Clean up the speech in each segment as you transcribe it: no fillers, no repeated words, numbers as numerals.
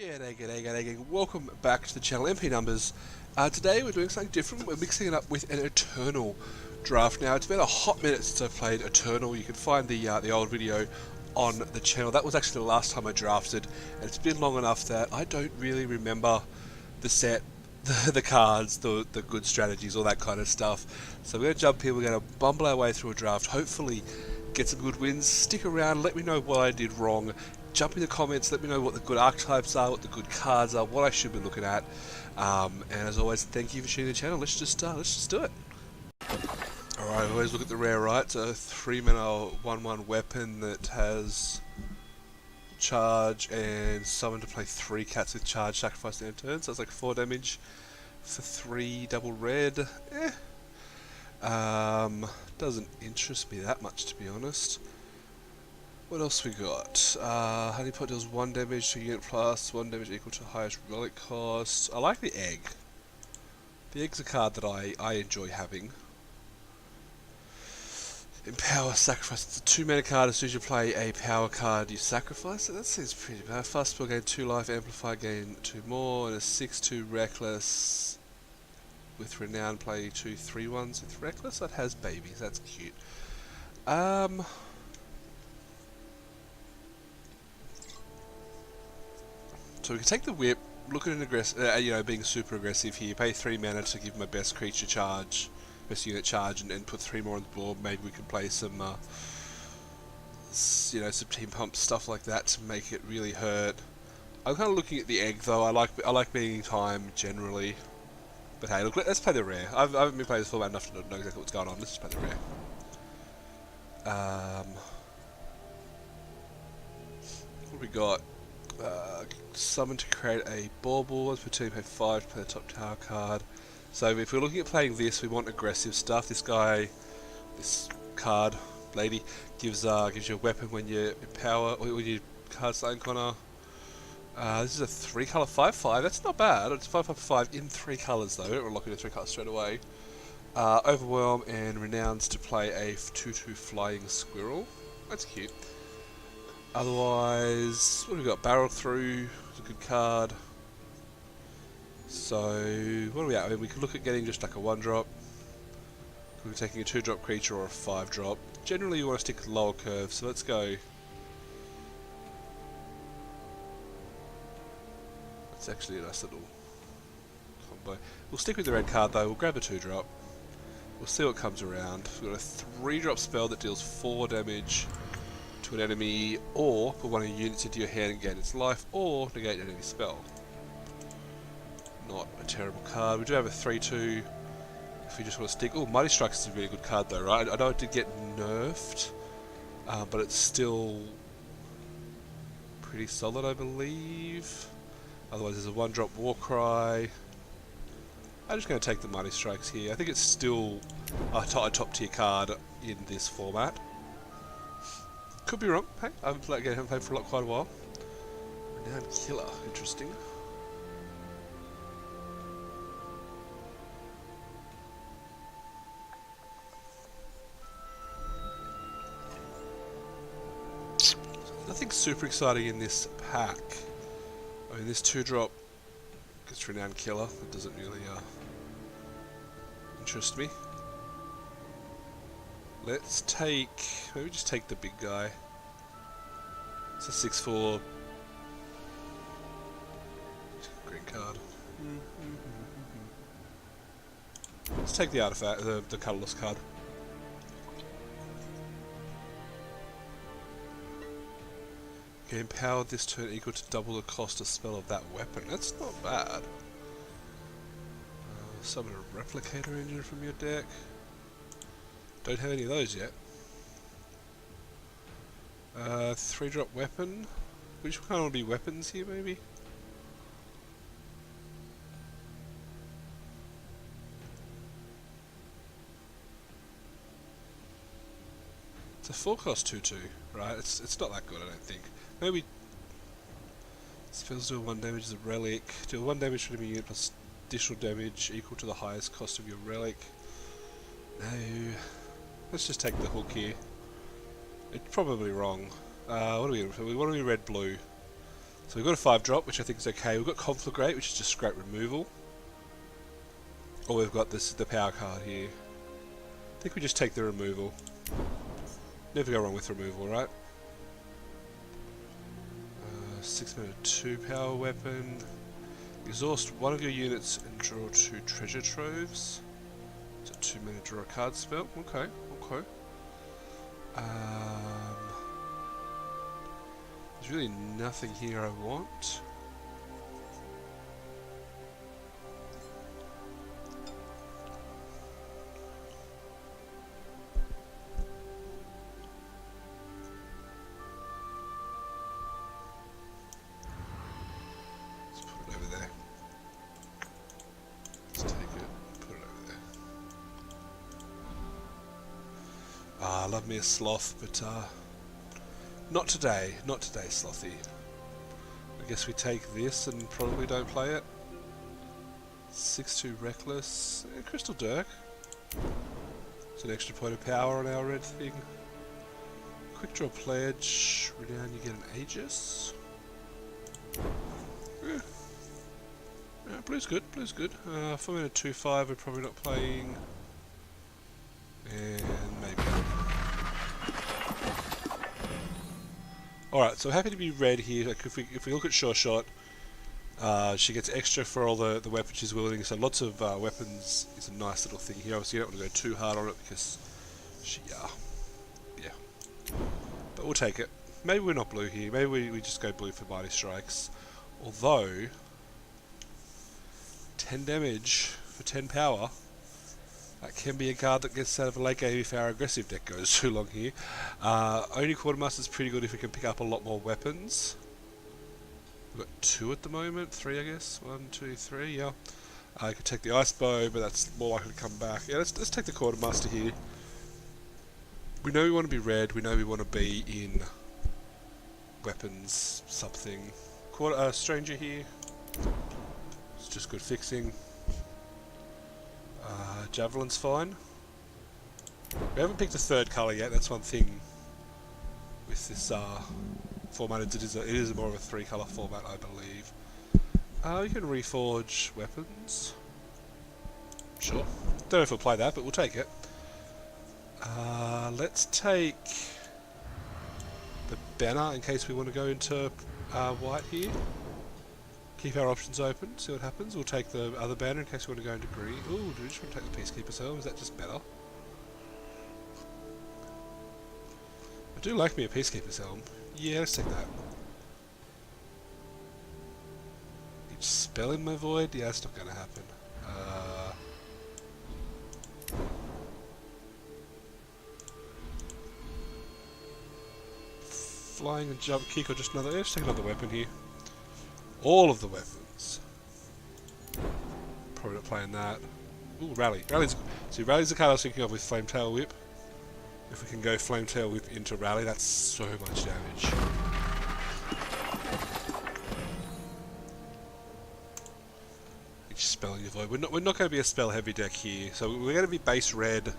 G'day, welcome back to the channel, MP Numbers. Today we're doing something different. We're mixing it up with an Eternal draft. Now, it's been a hot minute since I've played Eternal. You can find the old video on the channel. That was actually the last time I drafted, and it's been long enough that I don't really remember the set, the cards, the good strategies, all that kind of stuff. So we're going to jump here, we're going to bumble our way through a draft, hopefully get some good wins. Stick around, let me know what I did wrong. Jump in the comments, let me know what the good archetypes are, what the good cards are, what I should be looking at. And as always, thank you for sharing the channel. Let's just do it. Alright, always look at the rare, right? So 3-mana 1/1 weapon that has charge and summon to play 3 cats with charge, sacrifice the end turn. So it's like 4 damage for 3 double red. Doesn't interest me that much, to be honest. What else we got? Honeypot deals 1 damage to unit plus, 1 damage equal to highest relic cost. I like the egg. The egg's a card that I enjoy having. Empower, sacrifice. It's a 2-mana card. As soon as you play a power card, you sacrifice it. That seems pretty bad. Fast spell, gain 2 life, amplify, gain 2 more, and a 6/2 reckless. With renown, play 2 3/1s with reckless. That has babies. That's cute. So we can take the whip, look at an aggressive, being super aggressive here. Pay 3 mana to give my best creature charge, best unit charge, and put 3 more on the board. Maybe we can play some, some team pump stuff like that to make it really hurt. I'm kind of looking at the egg though. I like being time generally, but hey, look, let's play the rare. I haven't been playing this for long enough to know exactly what's going on. Let's just play the rare. What we got? Summon to create a bauble. Let's put 2, pay 5 to play the top tower card. So if we're looking at playing this, we want aggressive stuff. This card, lady, gives you a weapon when you empower, or when you card Stone Connor. This is a 3-color 5/5. That's not bad. It's 5/5 in 3 colors though. We're locking in 3 colors straight away. Overwhelm and Renowns to play a 2/2 flying squirrel. That's cute. Otherwise, what have we got? Barrel Through is a good card. So, what are we at? I mean, we could look at getting just like a 1-drop. We're taking a 2-drop creature or a 5-drop. Generally, you want to stick with lower curve, so let's go. That's actually a nice little combo. We'll stick with the red card though. We'll grab a 2-drop. We'll see what comes around. We've got a 3-drop spell that deals 4 damage to an enemy, or put one of your units into your hand and gain its life, or negate an enemy spell. Not a terrible card. We do have a 3/2 if we just want to stick. Oh, Mighty Strikes is a really good card though, right? I know it did get nerfed, but it's still pretty solid, I believe. Otherwise, there's a 1-drop Warcry. I'm just going to take the Mighty Strikes here. I think it's still a top tier card in this format. Could be wrong. Hey, I haven't played for quite a while. Renowned Killer, interesting. Nothing super exciting in this pack. I mean, this 2-drop gets Renowned Killer. That doesn't really interest me. Let's take, maybe just take the big guy. It's a 6/4 green card. Let's take the artifact, the colorless card. Okay, empower this turn equal to double the cost of spell of that weapon. That's not bad. Summon a replicator engine from your deck. Don't have any of those yet. 3-drop weapon. Which one will be weapons here, maybe? It's a 4-cost 2/2, right? It's not that good, I don't think. Maybe spells do 1 damage as a relic. Deal 1 damage to enemy unit plus additional damage equal to the highest cost of your relic. No. Let's just take the hook here. It's probably wrong. What do we want to be red-blue? So we've got a 5-drop, which I think is okay. We've got Conflagrate, which is just straight removal. Or we've got the power card here. I think we just take the removal. Never go wrong with removal, right? 6-mana 2-power weapon. Exhaust one of your units and draw 2 treasure troves. It's a 2-mana draw a card spell. Okay, okay. There's really nothing here I want. I love me a sloth, but not today, Slothy. I guess we take this and probably don't play it. 6-2 Reckless, Crystal Dirk. It's an extra point of power on our red thing. Quick Draw Pledge, renown, you get an Aegis. Yeah. Yeah, blue's good, blue's good. 4-mana 2-5 we're probably not playing. And maybe. Alright, so happy to be red here. Like if we look at Sure Shot, she gets extra for all the weapons she's wielding, so lots of weapons is a nice little thing here. Obviously you don't want to go too hard on it because she, yeah. But we'll take it. Maybe we're not blue here, maybe we just go blue for Mighty Strikes. Although, 10 damage for 10 power, that can be a card that gets out of a late game if our aggressive deck goes too long here. Only Quartermaster's pretty good if we can pick up a lot more weapons. We've got 2 at the moment, 3 I guess. 1, 2, 3, yeah. I could take the Ice Bow, but that's more likely to come back. Yeah, let's take the Quartermaster here. We know we want to be red, we know we want to be in weapons, something. Stranger here. It's just good fixing. Javelin's fine. We haven't picked a third colour yet, that's one thing with this format. It is more of a 3-colour format, I believe. We can reforge weapons. Sure. Don't know if we'll play that, but we'll take it. Let's take the banner in case we want to go into white here. Keep our options open, see what happens. We'll take the other banner in case we want to go into green. Ooh, do we just want to take the Peacekeeper's Helm? Is that just better? I do like me a Peacekeeper's Helm. Yeah, let's take that. Each spell in my void? Yeah, that's not going to happen. Flying and jump kick or just another... Let's take another weapon here. All of the weapons. Probably not playing that. Ooh, Rally. Rally's the card I was thinking of with Flametail Whip. If we can go Flametail Whip into Rally, that's so much damage. Each spell in your void. We're not going to be a spell heavy deck here, so we're going to be base red,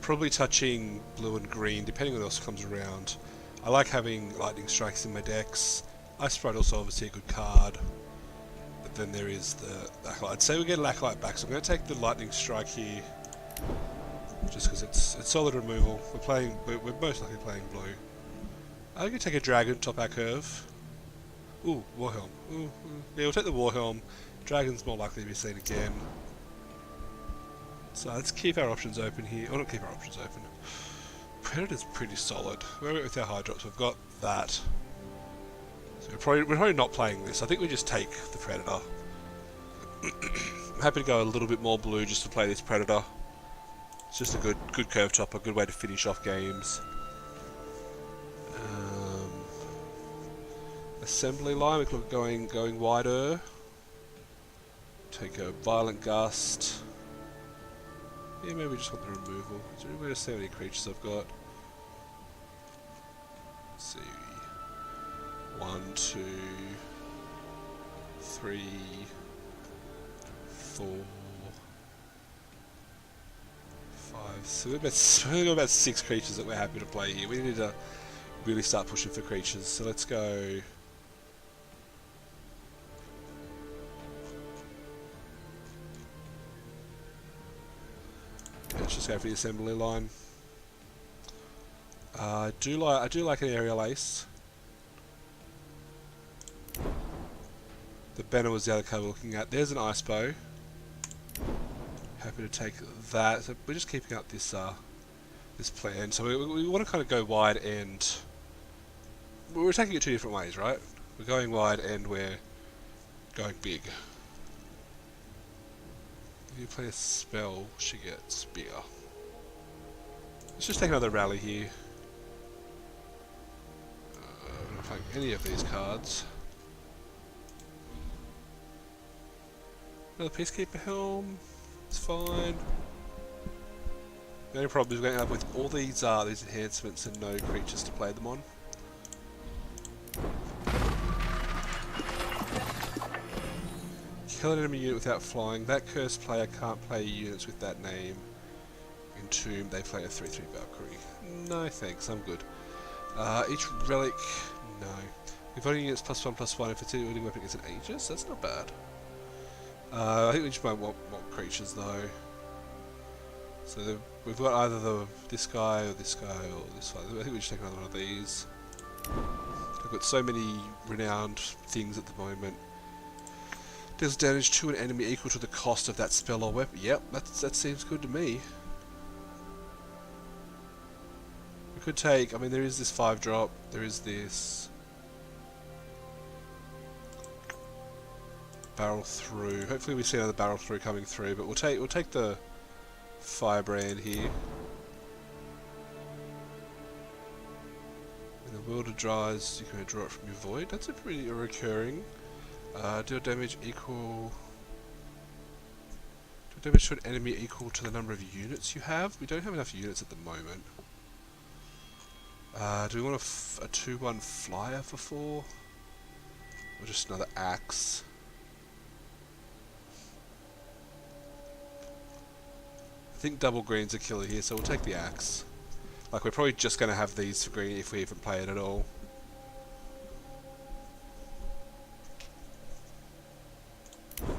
probably touching blue and green, depending on what else comes around. I like having Lightning Strikes in my decks. Ice Sprite also obviously a good card, but then there is the Acolyte. I'd say we get Acolyte back, so I'm going to take the Lightning Strike here, just because it's solid removal. We're most likely playing blue. I can take a Dragon, top our curve. Ooh, Warhelm. Ooh. Yeah, we'll take the Warhelm. Dragon's more likely to be seen again. So let's keep our options open here. Or not keep our options open. Predator's pretty solid. We're with our high drops, we've got that. So we're probably not playing this. I think we just take the Predator. I'm happy to go a little bit more blue just to play this Predator. It's just a good curve chopper, a good way to finish off games. Assembly line, we could look going wider. Take a Violent Gust. Yeah, maybe we just want the removal. Is there any way to see how many creatures I've got? Let's see. 1, 2, 3, 4, 5. So we've got about 6 creatures that we're happy to play here. We need to really start pushing for creatures. So let's go just go for the assembly line. I do like an aerial ace. The banner was the other card we're looking at. There's an ice bow. Happy to take that. So we're just keeping up this this plan. So we want to kind of go wide, and we're taking it two different ways, right? We're going wide and we're going big. If you play a spell, she gets bigger. Let's just take another rally here. I'm not playing any of these cards. Another Peacekeeper Helm. It's fine. The only problem is we're going to end up with all these enhancements and no creatures to play them on. Kill an enemy unit without flying. That cursed player can't play units with that name. Entomb, they play a 3/3 Valkyrie. No thanks, I'm good. Each relic, no. Invoking units +1/+1 if it's a wielding weapon against an Aegis, that's not bad. I think we just might want creatures though. So we've got either this guy or this guy or this one. I think we should take another one of these. We've got so many renowned things at the moment. Deals damage to an enemy equal to the cost of that spell or weapon. Yep, that seems good to me. We could take, I mean there is this 5-drop, there is this barrel through. Hopefully we see another barrel through coming through, but we'll take the firebrand here. And the Wilder dries, you can draw it from your void. That's a pretty recurring. Deal damage equal. Do damage to an enemy equal to the number of units you have. We don't have enough units at the moment. Do we want a 2/1 flyer for 4? Or just another axe? I think double green's a killer here, so we'll take the axe. Like, we're probably just going to have these for green if we even play it at all.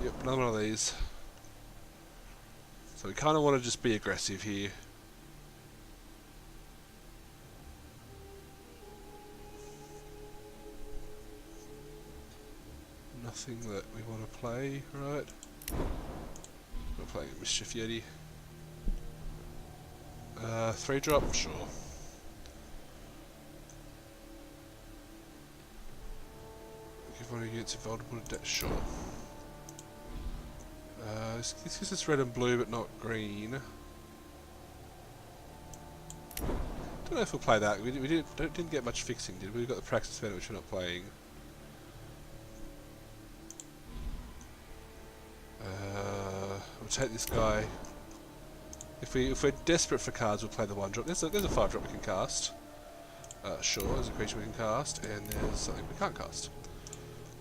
Yep, another one of these. So we kind of want to just be aggressive here. Nothing that we want to play, right? We're playing Mischief Yeti. 3-drop, sure. Give one of units vulnerable to death, sure. This gives us red and blue, but not green. Don't know if we'll play that. We didn't get much fixing, did we? We got the Praxis Banner, which we're not playing. We'll take this guy. If we're desperate for cards, we'll play the 1-drop. There's a 5-drop we can cast. Sure, there's a creature we can cast, and there's something we can't cast.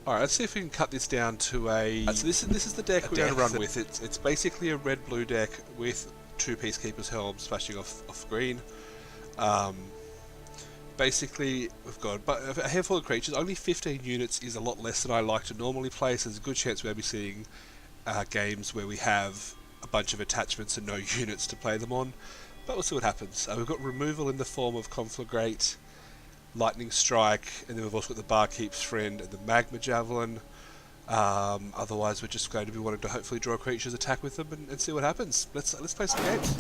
Alright, let's see if we can cut this down to a... so this is the deck we're going to run with. It's basically a red-blue deck with 2 Peacekeeper's Helms splashing off green. Basically, we've got a handful of creatures. Only 15 units is a lot less than I like to normally play, so there's a good chance we'll be seeing games where we have a bunch of attachments and no units to play them on. But we'll see what happens. We've got removal in the form of Conflagrate, Lightning Strike, and then we've also got the Barkeep's Friend and the Magma Javelin. Otherwise, we're just going to be wanting to hopefully draw creatures, attack with them, and see what happens. Let's play some games.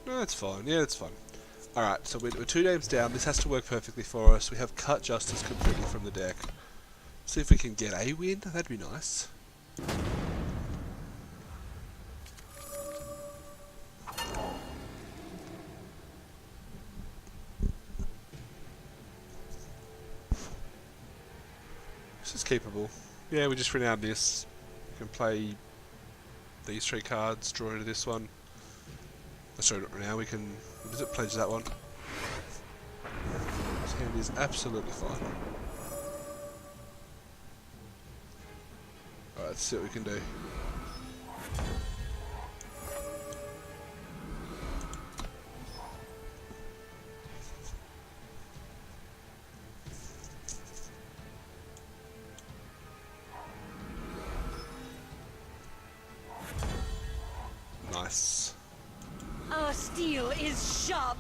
No, that's fine. Yeah, that's fine. Alright, so we're 2 games down. This has to work perfectly for us. We have cut Justice completely from the deck. See if we can get a win. That'd be nice. This is keepable. Yeah, we just renown this. We can play these 3 cards, draw into this one. Sorry, not now we can. Does it pledge that one? This hand is absolutely fine. Alright, let's see what we can do. Nice. Our steel is sharp.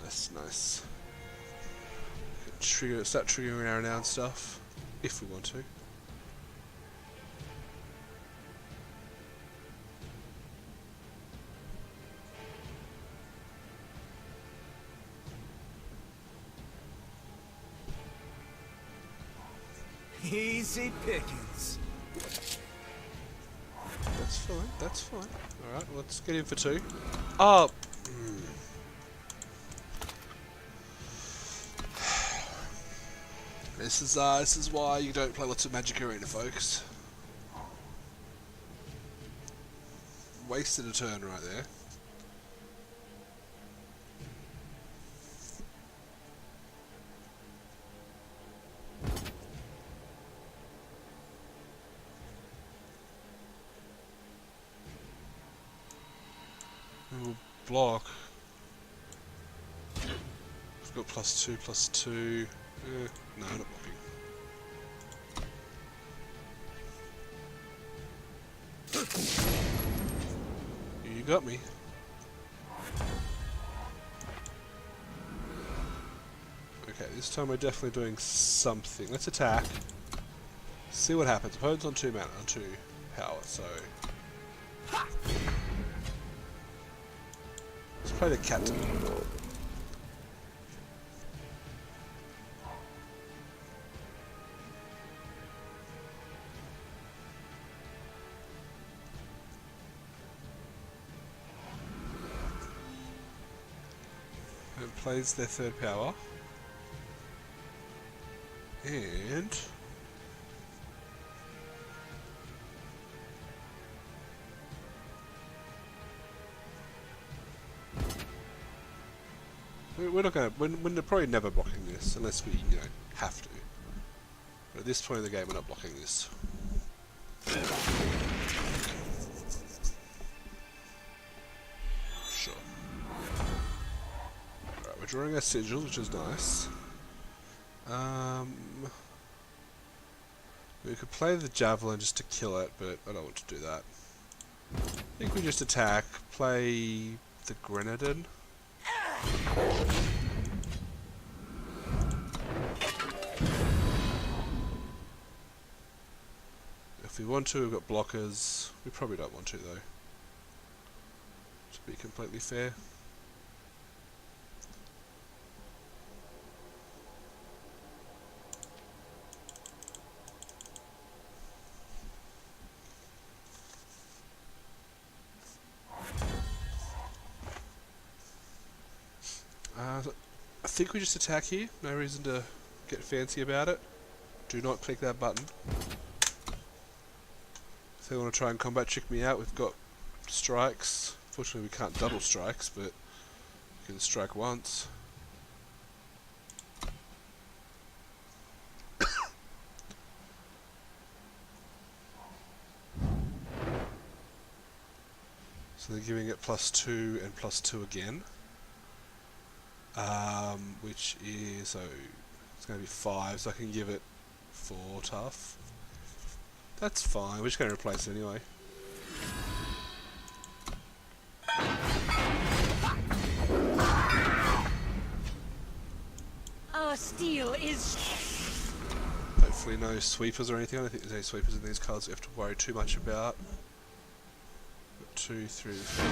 Nice, nice. Start triggering our renown stuff, if we want to. Easy pickings. That's fine, that's fine. Alright, let's get in for 2. Oh! This is why you don't play lots of Magic Arena, folks. Wasted a turn right there. We'll block. We've got +2/+2. No, not blocking. You got me. Okay, this time we're definitely doing something. Let's attack. See what happens. Opponent's on 2 mana, on 2 power, so... Let's play the cat. It plays their 3rd power. And... we're not gonna... We're probably never blocking this, unless we, you know, have to. But at this point in the game, we're not blocking this. Sure. Alright, we're drawing our sigils, which is nice. We could play the javelin just to kill it, but I don't want to do that. I think we just attack, play the grenadin. If we want to, we've got blockers. We probably don't want to though. So be completely fair. I think we just attack here. No reason to get fancy about it. Do not click that button. If they want to try and combat trick me out, we've got strikes. Fortunately, we can't double strikes, but we can strike once. So they're giving it +2 and +2 again. Which is, so it's going to be 5, so I can give it 4 tough. That's fine, we're just going to replace it anyway. Our steel is... Hopefully no sweepers or anything. I don't think there's any sweepers in these cards we have to worry too much about. 2, 3, 4. Yeah.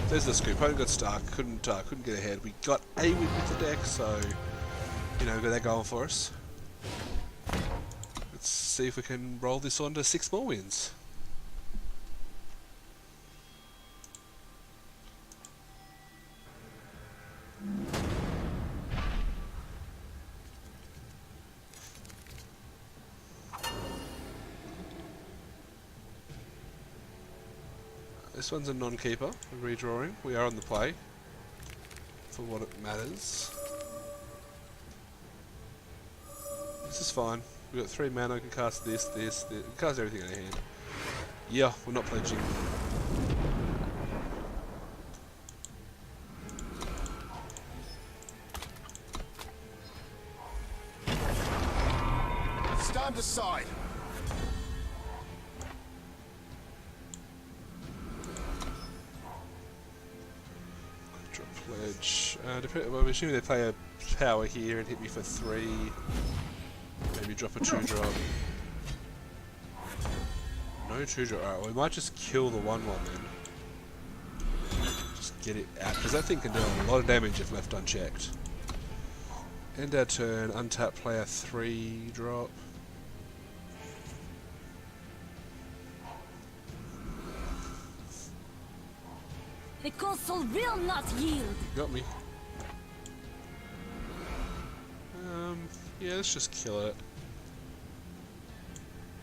There's the scoop. I got stuck. Couldn't get ahead. We got a win with the deck, so you know, we've got that going for us. Let's see if we can roll this on to 6 more wins. This one's a non-keeper, a redrawing. We are on the play, for what it matters. This is fine. We've got 3 mana, we can cast this, we can cast everything in our hand. Yeah, we're not pledging. Stand aside! Pledge. Well, I'm assuming they play a power here and hit me for 3. Maybe drop a 2-drop. No 2-drop. Alright, well, we might just kill the 1/1 then. Just get it out, because that thing can do a lot of damage if left unchecked. End our turn, untap, play a 3-drop. The console will not yield. Got me. Yeah, let's just kill it.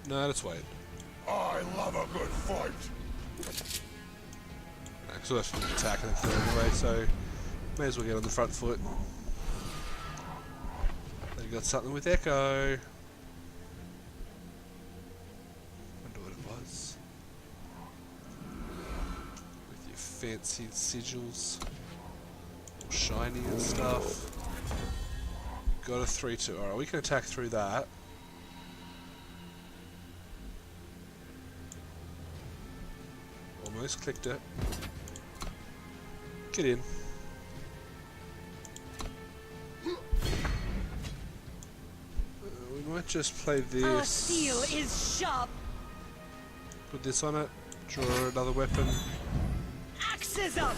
No, let's wait. I love a good fight! Because we'll have to attack and kill anyway, so may as well get on the front foot. They got something with Echo. Wonder what it was. With your fancy sigils. All shiny and stuff. Got a 3-2. Alright, we can attack through that. Almost clicked it. Get in. We might just play this. Our steel is sharp. Put this on it. Draw another weapon. Axes up.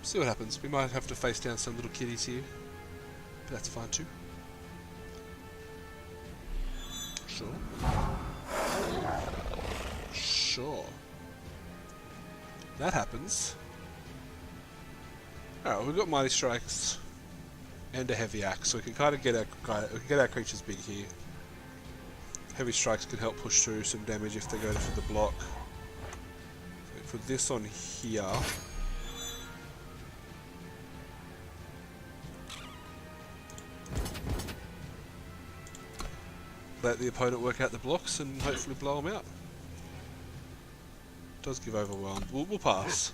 See what happens. We might have to face down some little kitties here. But that's fine too. Sure. Sure. That happens. Alright, we've got Mighty Strikes and a Heavy Axe, so we can kind of get our creatures big here. Heavy Strikes can help push through some damage if they go for the block. So put this on here. Let the opponent work out the blocks and hopefully blow them out. Does give overwhelmed. We'll pass.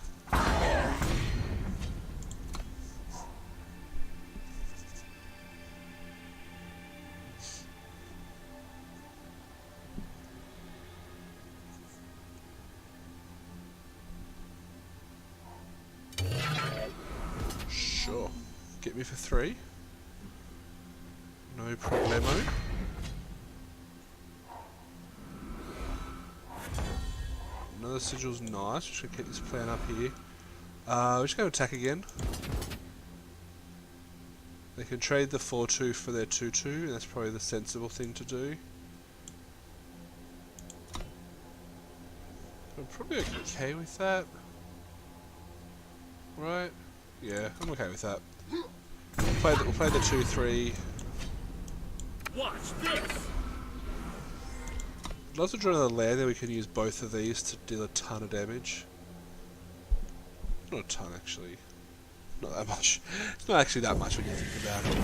Sure. Get me for 3. No problemo. Another sigil's nice. We should get this plan up here. We're just going to attack again. They can trade the 4-2 for their 2-2, and that's probably the sensible thing to do. I'm probably okay with that. Right? Yeah, I'm okay with that. We'll play the 2-3. Watch this. I'd love to draw another land, then we can use both of these to deal a ton of damage. Not a ton, actually. Not that much. It's not actually that much when you think about it.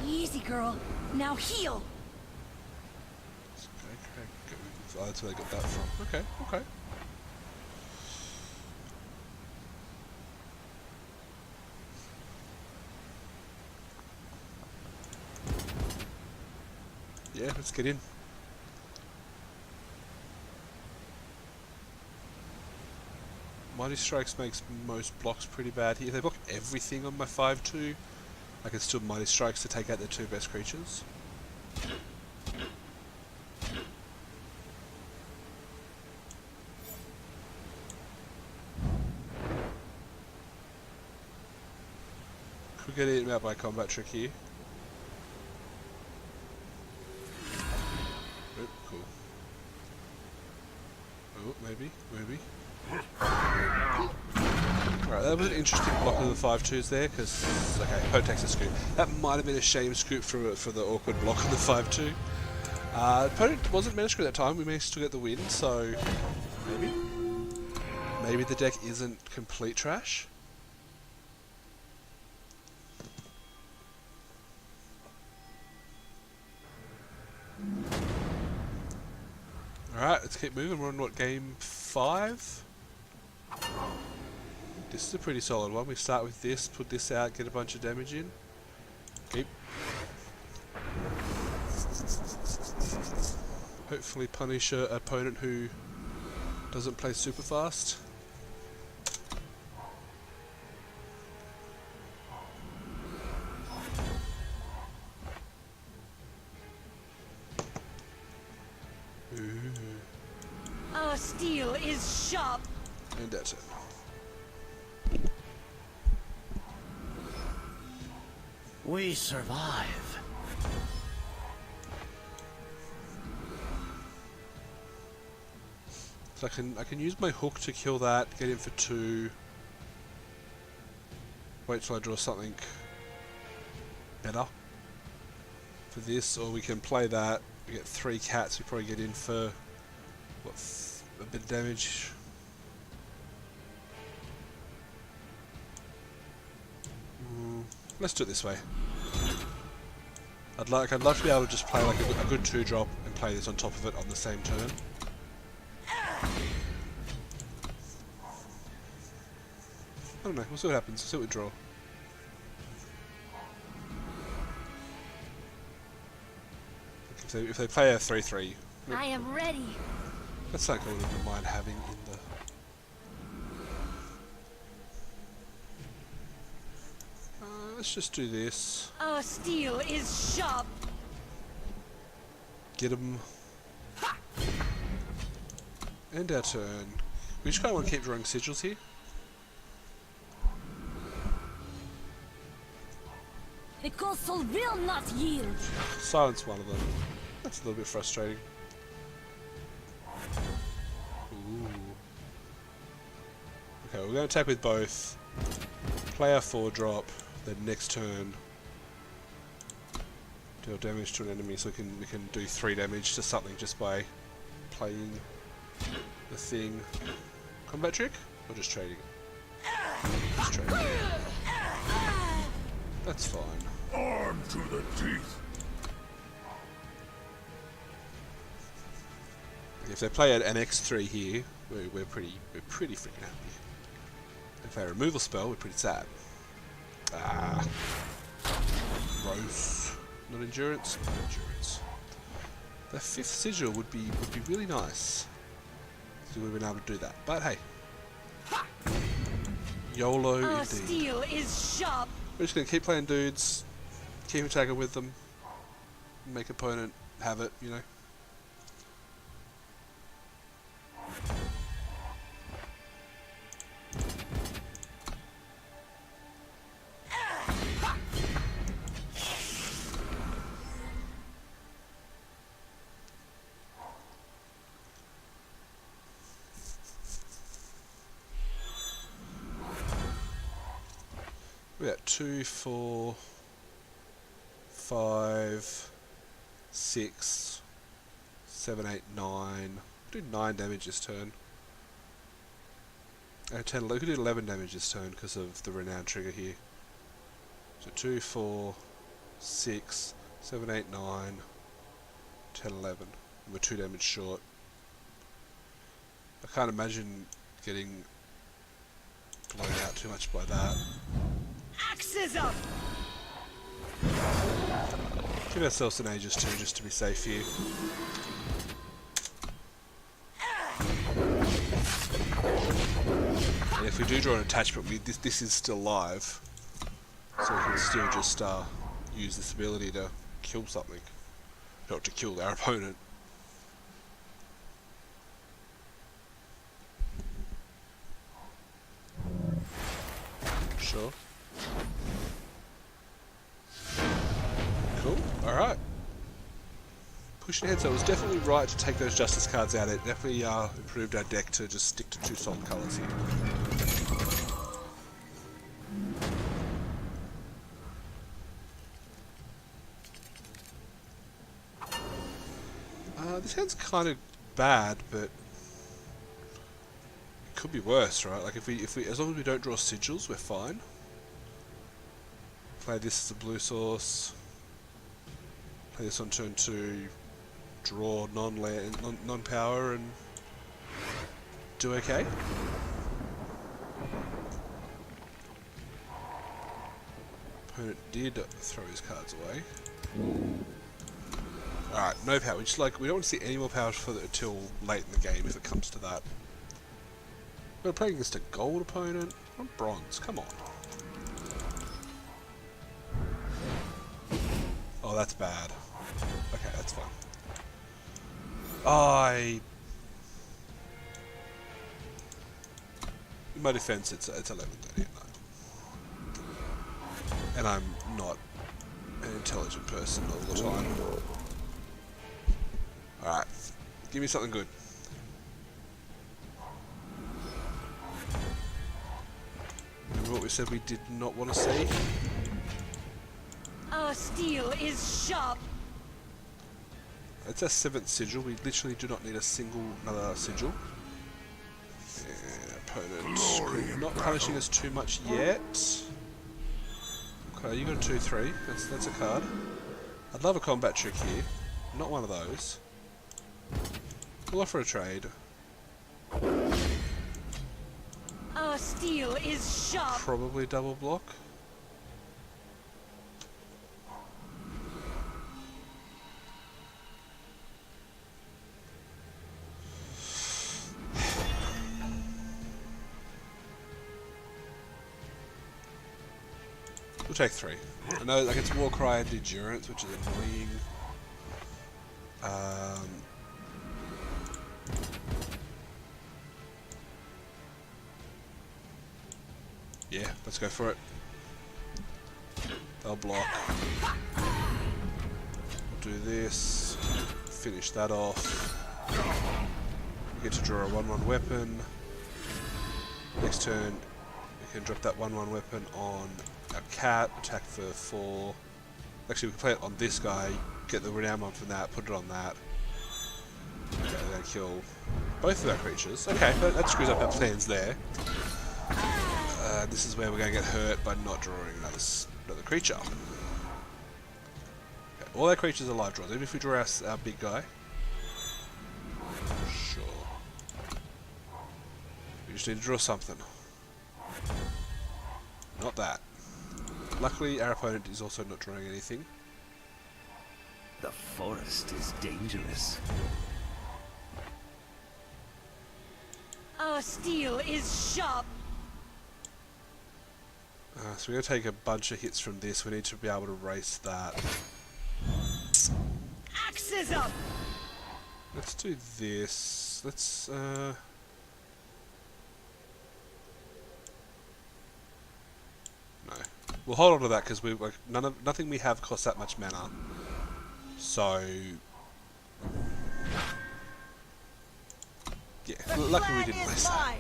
Easy, girl. Now heal. Skycrag. Oh, that's where they got that from. Okay, okay. Yeah, let's get in. Mighty Strikes makes most blocks pretty bad here. If they block everything on my 5-2, I can still Mighty Strikes to take out their 2 best creatures. Could get eaten out by combat trick here. Oh, cool. Oh, maybe. Alright, that was an interesting block of the 5-2s there, because, okay, Poe takes a scoop. That might have been a shame scoop for the awkward block on the 5-2. Opponent wasn't managed at that time, we managed to get the win, so maybe the deck isn't complete trash. Alright, let's keep moving. We're on, what, game 5? This is a pretty solid one. We start with this, put this out, get a bunch of damage in. Keep. Hopefully punish an opponent who doesn't play super fast. Our steel is sharp. And that's it. We survive. So I can use my hook to kill that, get in for 2. Wait till I draw something better for this, or we can play that. We get 3 cats. We probably get in for what, a bit of damage. Let's do it this way. I'd love to be able to just play like a good 2-drop and play this on top of it on the same turn. I don't know, we'll see what happens, see what we draw. If they play a 3-3, I am ready. that's something I wouldn't mind having in the... let's just do this. Our steel is sharp. Get him. End our turn. We just kind of want to keep drawing sigils here. The console will not yield. Silence one of them. That's a little bit frustrating. Ooh. Okay, we're going to attack with both. Play our 4-drop. Then next turn, deal damage to an enemy, so we can do 3 damage to something just by playing the thing. Combat trick or just trading? Just trading. That's fine. Armed to the teeth. If they play an X3 here, we're pretty freaking happy. If they removal spell, we're pretty sad. Ah, gross. Not endurance. Not endurance. The 5th sigil would be really nice. So we've been able to do that. But hey, YOLO Our indeed. steel is sharp. We're just gonna keep playing dudes, keep attacking with them, make opponent have it. You know. We're at 2, 4, 5, 6, 7, 8, 9. Do 9 damage this turn. 10, we could do 11 damage this turn because of the renown trigger here. So 2, 4, 6, 7, 8, 9, 10, 11. And we're 2 damage short. I can't imagine getting blown out too much by that. Axes up! Give ourselves an Aegis too, just to be safe here. And if we do draw an attachment, this is still live. So we can still just use this ability to kill something. Not to kill our opponent. Sure. Cool, alright. Pushing ahead, so it was definitely right to take those Justice cards out. It definitely improved our deck to just stick to 2 solid colours here. This hand's kind of bad, but it could be worse, right? Like if we, as long as we don't draw sigils, we're fine. Play this as a blue source. Play this on turn 2. Draw non-power and do okay. Opponent did throw his cards away. Alright, no power. We don't want to see any more power until late in the game if it comes to that. We're playing against a gold opponent. I'm bronze, come on. Oh, that's bad. Okay, that's fine. In my defense, it's 11:30 at night. And I'm not an intelligent person all the time. Alright, give me something good. Remember what we said we did not want to see? Our steel is sharp. It's our 7th sigil. We literally do not need another sigil. Opponent not punishing us too much yet. Okay, you got a 2-3. That's a card. I'd love a combat trick here. Not one of those. We'll offer a trade. Our steel is sharp. Probably double block. We'll take 3. I know, like, it's Warcry and Endurance, which is annoying. Yeah, let's go for it. They'll block. Do this. Finish that off. We get to draw a 1-1 weapon. Next turn, we can drop that 1-1 weapon on our cat, attack for 4. Actually, we can play it on this guy, get the renown one from that, put it on that. Okay, then kill both of our creatures. Okay, that screws up our plans there. This is where we're going to get hurt by not drawing another creature. Okay, all our creatures are live draws, even if we draw our big guy. Sure. We just need to draw something. Not that. Luckily, our opponent is also not drawing anything. The forest is dangerous. Our steel is sharp. So we're going to take a bunch of hits from this. We need to be able to race that. Axes up. Let's do this. Let's no. We'll hold on to that because nothing we have costs that much mana. So yeah, luckily we didn't waste that.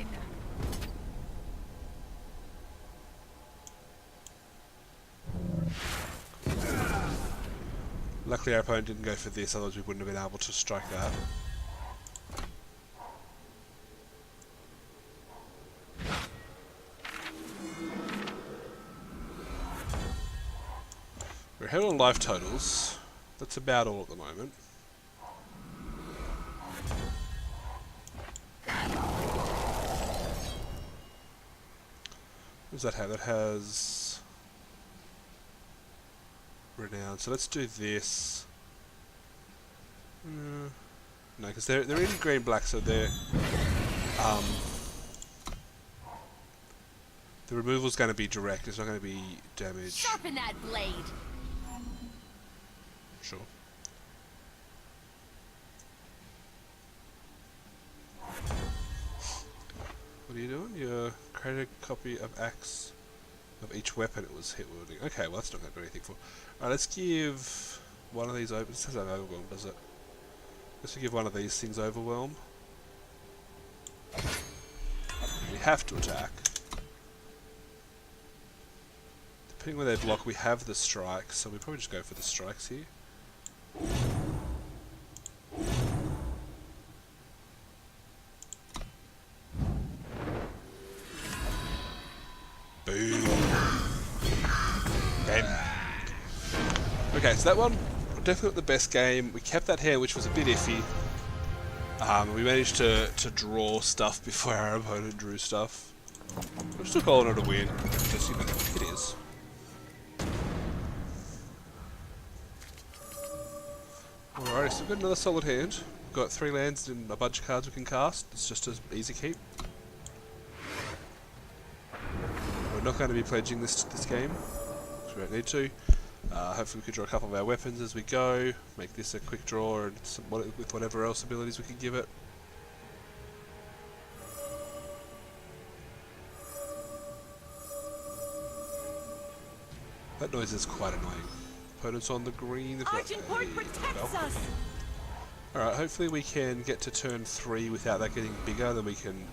Luckily our opponent didn't go for this, otherwise we wouldn't have been able to strike that. We're ahead on life totals. That's about all at the moment. What does that have? That has renown. So let's do this. No, because they're in green black, so they're the removal's going to be direct. It's not going to be damage. Sharpen that blade. Sure. What are you doing? You created a copy of axe of each weapon it was hit wielding. Okay, well that's not going to do anything for. Alright, let's give one of these open. It says that overwhelm, does it? Let's give one of these things overwhelm. We have to attack. Depending where they block, we have the strike, so we probably just go for the strikes here. Boom. Game. Okay, so that one, definitely the best game. We kept that hand, which was a bit iffy. We managed to draw stuff before our opponent drew stuff. I'm still calling it a win, because, you know, it is. Alrighty, so we've got another solid hand. We've got 3 lands and a bunch of cards we can cast. It's just an easy keep. We're not going to be pledging this game, because we don't need to. Hopefully we can draw a couple of our weapons as we go, make this a quick draw and with whatever else abilities we can give it. That noise is quite annoying. Opponents on the green, they've got a... Alright, hopefully we can get to turn 3 without that getting bigger, then we can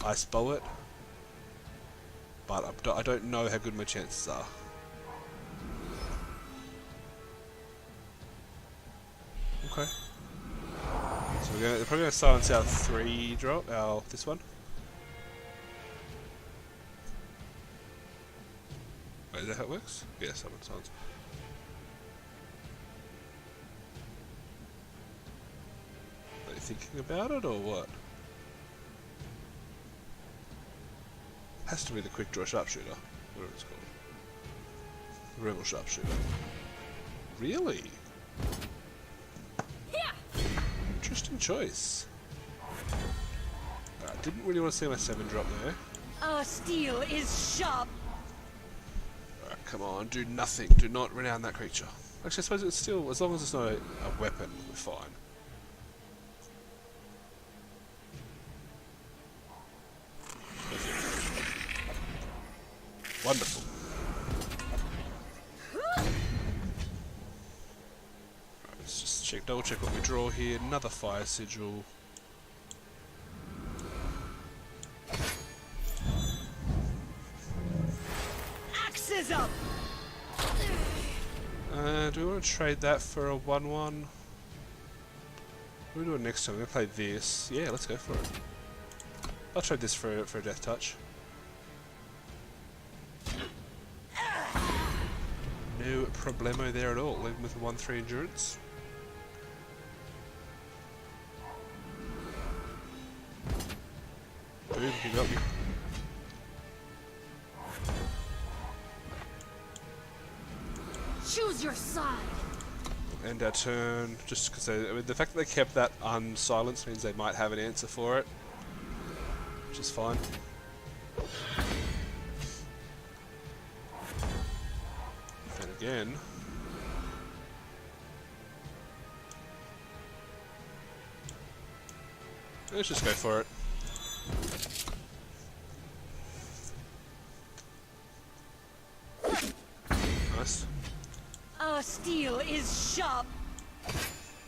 ice bow it. But I don't know how good my chances are. Okay. So they're probably going to silence our 3 drop, this one. Wait, is that how it works? Yeah, summon silence. Are you thinking about it or what? Has to be the quick draw sharpshooter, whatever it's called. The rebel sharpshooter. Really? Interesting choice. Alright, didn't really want to see my 7 drop there. Our steel is sharp. Alright, come on, do nothing. Do not renown that creature. Actually, I suppose it's still, as long as it's not a weapon, we're fine. Wonderful. Right, let's just double check what we draw here. Another fire sigil. Axes up. Do we want to trade that for a 1-1? What are we doing next time? We're going to play this. Yeah, let's go for it. I'll trade this for a death touch. No problemo there at all, even with a 1-3 endurance. Boom, he got me. Choose your side. End our turn, just because the fact that they kept that unsilenced means they might have an answer for it, which is fine. Then again, let's just go for it. Nice. Our steel is sharp.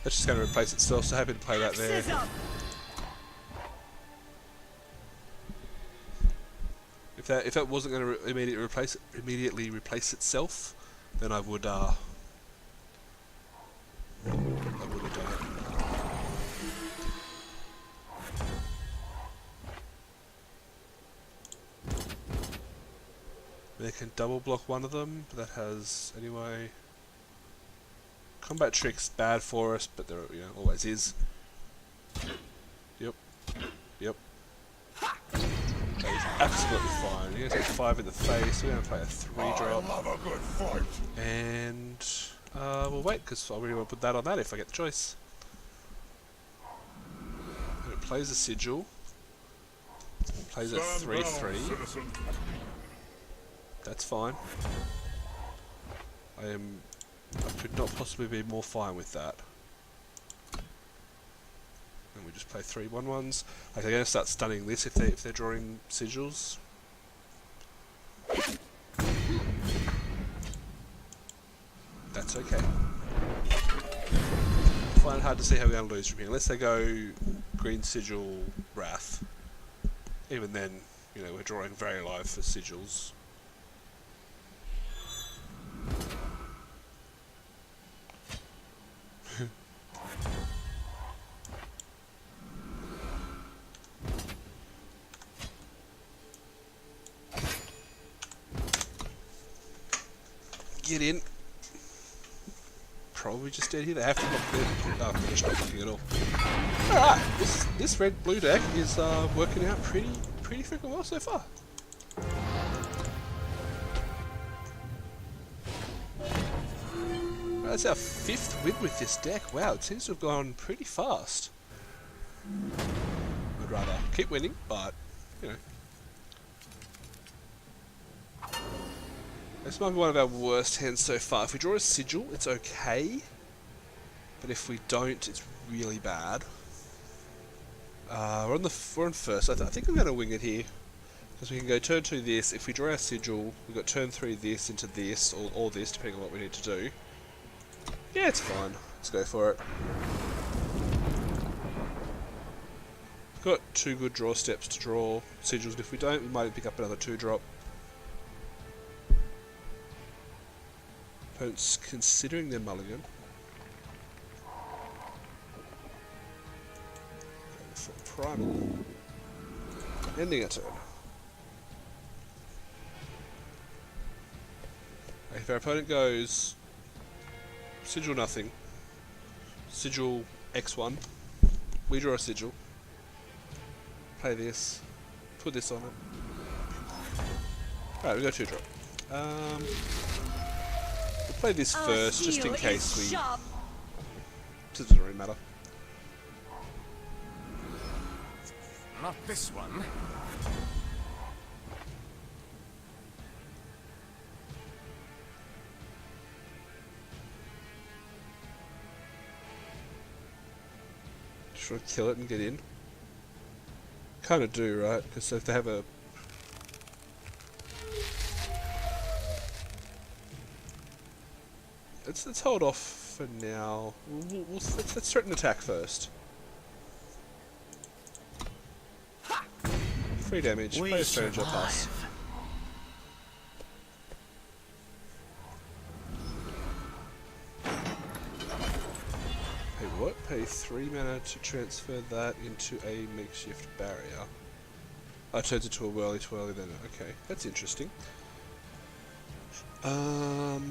That's just going to replace itself, so happy to play that there. If that wasn't going to immediately replace itself, then I would They can double block one of them, but that has anyway. Combat tricks bad for us, but there always is. Yep. Yep. That is absolutely fine. You're gonna take 5 in the face. We're gonna play a 3-drop. I love a good fight. And we'll wait because I really want to put that on that if I get the choice. And it plays a sigil. Plays a 3/3. That's fine. I could not possibly be more fine with that. And we just play 3/1/1s. Like they're gonna start stunning this if they're drawing sigils. That's okay. I find it hard to see how we're gonna lose from here unless they go green sigil wrath. Even then, we're drawing very low for sigils. Get in. Probably just dead here. They have to block their... Oh, they're just not blocking at all. Alright, this red-blue deck is working out pretty freaking well so far. That's our 5th win with this deck. Wow, it seems to have gone pretty fast. I'd rather keep winning, but, This might be one of our worst hands so far. If we draw a sigil, it's okay. But if we don't, it's really bad. We're on first. I think I'm going to wing it here. Because we can go turn 2 this. If we draw our sigil, we've got turn 3 this into this, or this, depending on what we need to do. Yeah, it's fine. Let's go for it. Got 2 good draw steps to draw sigils, and if we don't, we might pick up another 2-drop. Opponent's considering their mulligan. For primal. Ending a turn. If our opponent goes sigil nothing, sigil X1, we draw a sigil, play this, put this on it. Alright, we got 2-drop. We'll play this first, just in case we... It doesn't really matter. Not this one. Should I kill it and get in? Kinda do, right? Because if they have a... Let's hold off for now. Let's threaten attack first. 3 damage. Play a stranger pass. Pay what? Pay 3 mana to transfer that into a makeshift barrier. Oh, it turns into a whirly twirly then. Okay, that's interesting. I've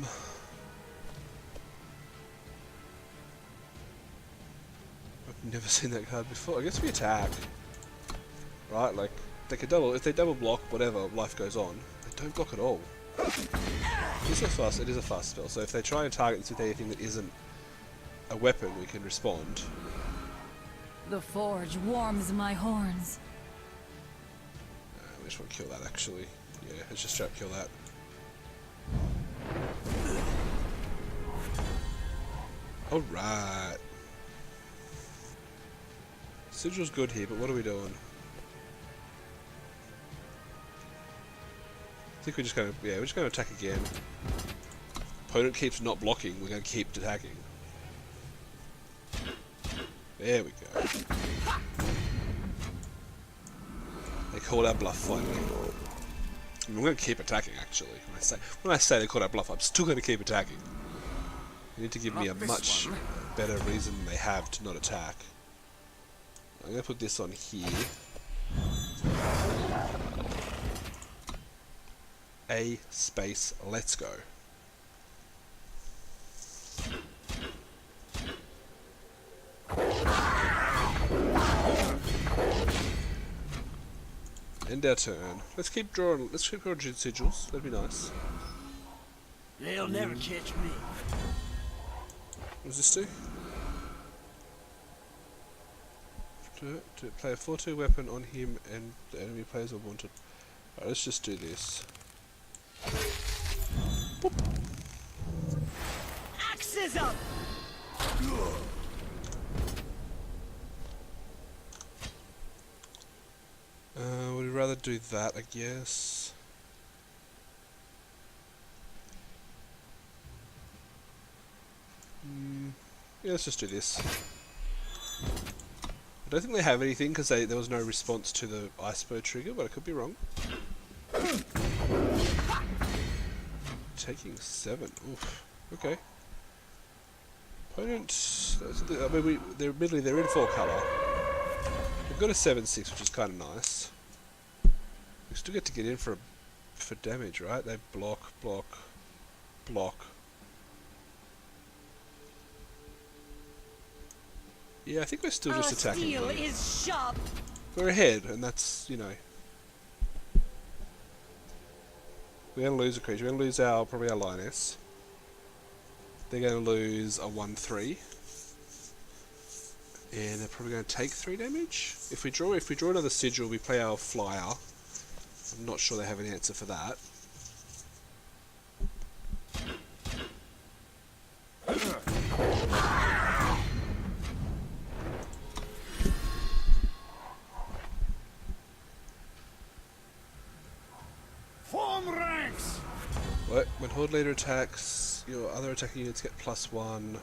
never seen that card before. I guess we attack. Right, like, they could double, if they double block, whatever, life goes on. They don't block at all. It is a fast spell, so if they try and target this with anything that isn't a weapon, we can respond. The forge warms my horns. We just want to kill that, actually. Yeah, let's just straight up kill that. Alright. Sigil's good here, but what are we doing? I think we're just going to attack again. Opponent keeps not blocking, we're going to keep attacking. There we go. They called our bluff finally. I mean, we're going to keep attacking, actually. When I say they called our bluff, I'm still going to keep attacking. You need to give me a much better reason than they have to not attack. I'm going to put this on here. A space, let's go. End our turn. Let's keep drawing sigils, that'd be nice. They'll never catch me. What does this do? To play a 4/2 weapon on him and the enemy players are wanted. Alright, let's just do this. Boop. Axes up! Would rather do that, I guess. Yeah, let's just do this. I don't think they have anything because there was no response to the iceberg trigger, but I could be wrong. Taking 7. Oof. Okay. Opponent. I mean, admittedly they're in 4 colour. We've got a 7/6, which is kind of nice. We still get to get in for damage, right? They block, block, block. Yeah, I think we're still just attacking. Steel is sharp. We're ahead, and that's, you know. We're going to lose a creature. We're going to lose probably our lioness. They're going to lose a 1/3. And they're probably going to take 3 damage. If we draw another sigil, we play our flyer. I'm not sure they have an answer for that. Form ranks! When Horde Leader attacks, your other attacking units get +1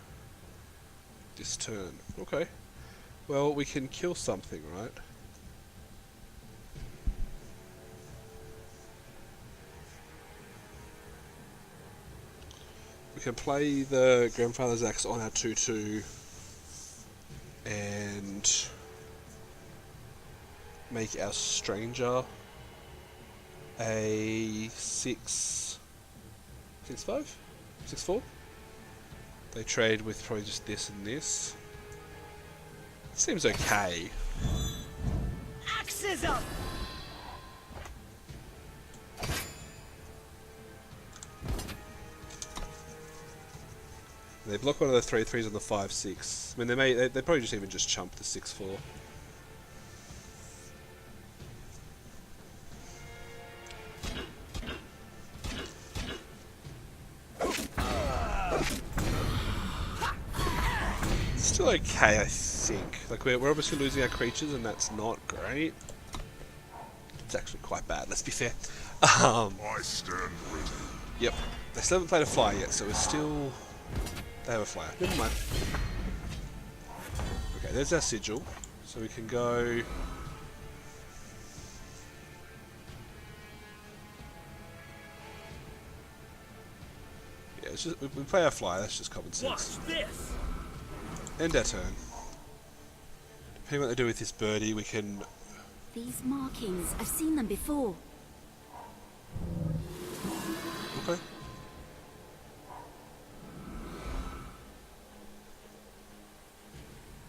this turn. Okay. Well, we can kill something, right? We can play the Grandfather's Axe on our 2/2 and make our Stranger a 6/5? 6/4? They trade with probably just this and this. Seems okay. Axes up! They block one of the 3/3s on the 5/6. I mean, they probably just even just chump the 6/4. Still okay, I think. Like we're obviously losing our creatures, and that's not great. It's actually quite bad. Let's be fair. I stand ready. Yep. They still haven't played a flyer yet, so we're still. They have a flyer. Never mind. Okay, there's our sigil. So we can go. Yeah, it's just, we play our flyer. That's just common sense. Watch this! End our turn. Depending what they do with this birdie, we can. These markings, I've seen them before. Okay.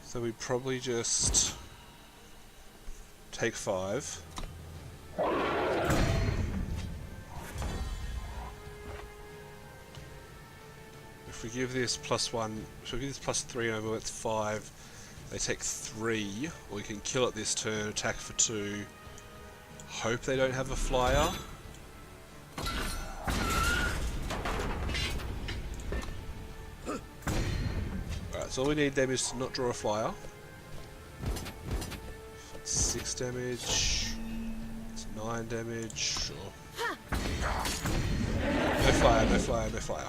So we probably just take 5. If we give this +1, so we give this +3 over, it's 5. They take 3, or we can kill it this turn, attack for 2. Hope they don't have a flyer. Alright, so all we need them is to not draw a flyer. 6 damage. It's 9 damage. Sure. No flyer, no flyer, no flyer.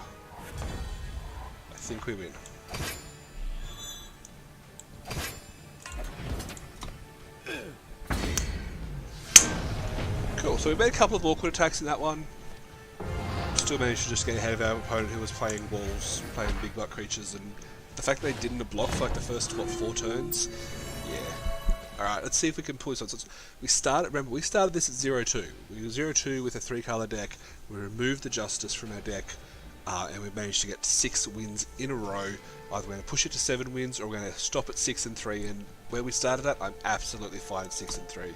I think we win. Cool, so we made a couple of awkward attacks in that one. Still managed to just get ahead of our opponent who was playing walls, playing big butt creatures, and the fact they didn't block for like the first, 4 turns? Yeah. Alright, let's see if we can pull this on. So we started this at 0-2. We were 0-2 with a 3-colour deck. We removed the Justice from our deck, and we managed to get 6 wins in a row. Either we're going to push it to 7 wins, or we're going to stop at 6-3, and where we started at, I'm absolutely fine at 6-3.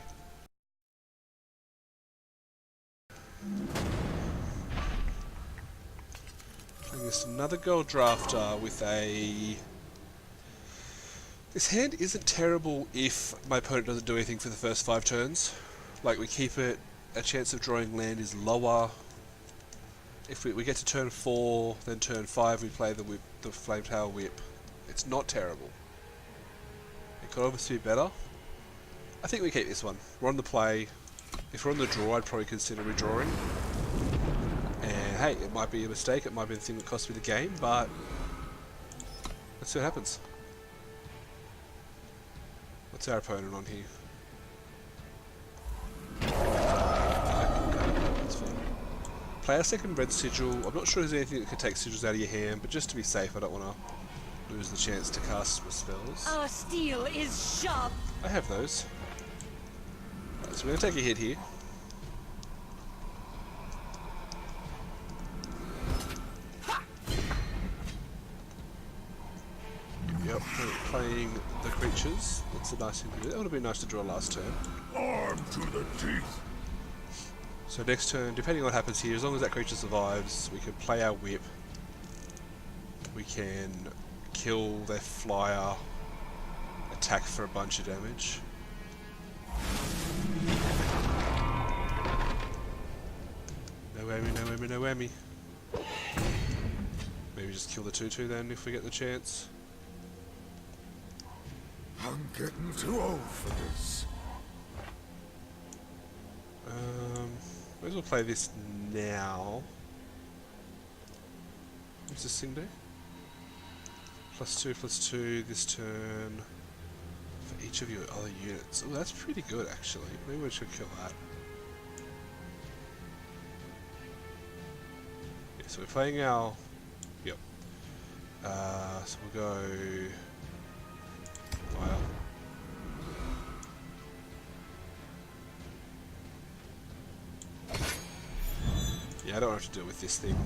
Just another gold drafter with a... This hand isn't terrible if my opponent doesn't do anything for the first 5 turns. Like, we keep it, a chance of drawing land is lower. If we get to turn 4, then turn 5 we play the whip, the Flame Tail Whip. It's not terrible. It could obviously be better. I think we keep this one. We're on the play. If we're on the draw, I'd probably consider redrawing. And hey, it might be a mistake, it might be the thing that cost me the game, but let's see what happens. What's our opponent on here? That's fine. Play a second red sigil. I'm not sure there's anything that can take sigils out of your hand, but just to be safe, I don't want to lose the chance to cast my spells. Our steel is sharp. I have those. Right, so we're going to take a hit here. Yep, playing the creatures. That's a nice thing to do. That would have been nice to draw last turn. Armed to the teeth. So next turn, depending on what happens here, as long as that creature survives, we can play our whip. We can kill their flyer, attack for a bunch of damage. No whammy, no whammy, no whammy. Maybe just kill the 2-2 then if we get the chance. I'm getting too old for this. Might as well play this now. What's this thing do? +2/+2 this turn for each of your other units. Oh, that's pretty good actually. Maybe we should kill that. Yeah, so we're playing our... Yep. So we'll go... Fire. Yeah, I don't have to deal with this thing.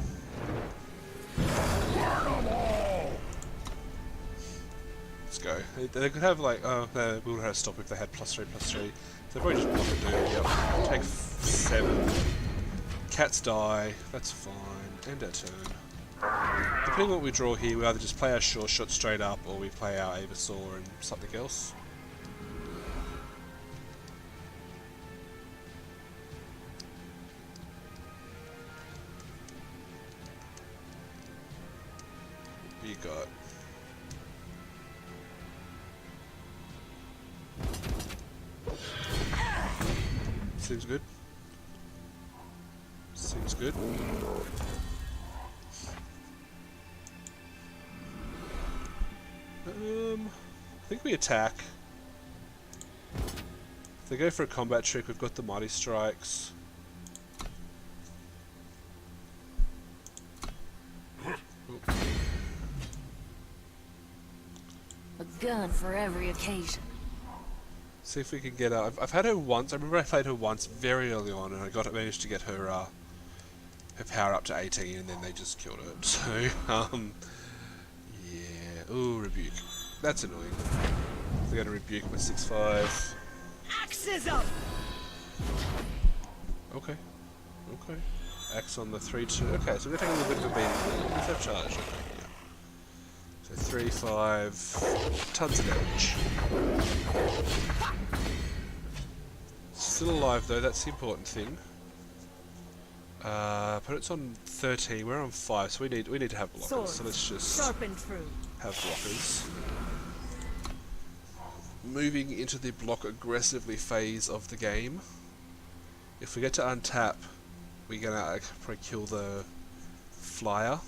Let's go. They could have like, oh, they would have had to stop if they had +3/+3. So they probably just block it, dude. Yep. Take 7. Cats die. That's fine. End our turn. Depending on what we draw here, we either just play our Sure Shot straight up, or we play our Aevasaur and something else. What you got? Seems good. Seems good. I think we attack. If they go for a combat trick, we've got the Mighty Strikes. A gun for every occasion. See if we can get her. I've had her once. I remember I played her once very early on, and I managed to get her her power up to 18, and then they just killed her. So yeah. Ooh, rebuke. That's annoying. They're gonna rebuke my 6/5. Axes up! Okay. Okay. Axe on the 3/2. Okay, so we're taking a little bit of a beating. Let's have charge. Okay. Yeah. So 3/5. Tons of damage. Still alive though. That's the important thing. But it's on 13. We're on 5, so we need to have blockers. Swords, so let's just sharpened through. have blockers. Moving into the block aggressively phase of the game. If we get to untap, we're gonna probably kill the flyer.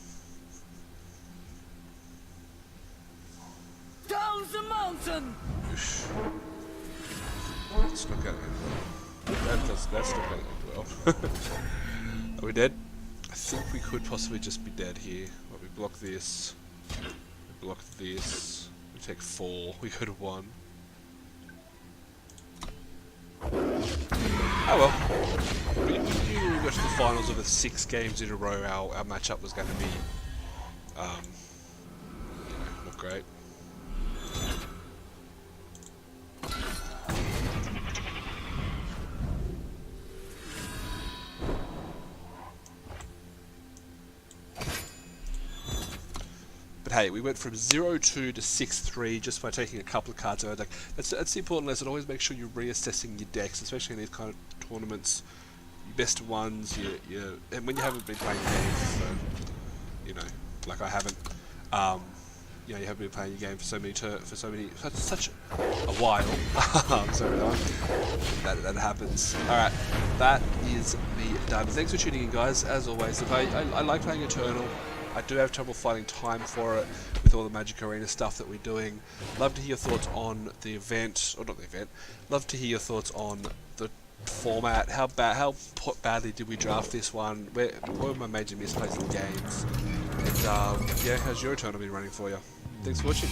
Down the mountain! Oof. That's not going to end well. That's not going to end well. Are we dead? I think we could possibly just be dead here. Well, we block this. We block this. We take 4. We could have won. Oh well. We knew when we got to the finals of the 6 games in a row, our matchup was going to be, not great. But hey, we went from 0-2 to 6-3 just by taking a couple of cards out of the deck. That's the important lesson. Always make sure you're reassessing your decks, especially in these kind of tournaments. Your best ones, and when you haven't been playing games, so, you know, like I haven't, you haven't been playing your game for such a while. Sorry, that happens. All right, that is me done. Thanks for tuning in, guys. As always, look, I like playing Eternal. I do have trouble finding time for it with all the Magic Arena stuff that we're doing. Love to hear your thoughts on the event, or not the event. Love to hear your thoughts on the format. How badly did we draft this one? What were my major misplays in games? And yeah, how's your Eternal been running for you? Thanks for watching.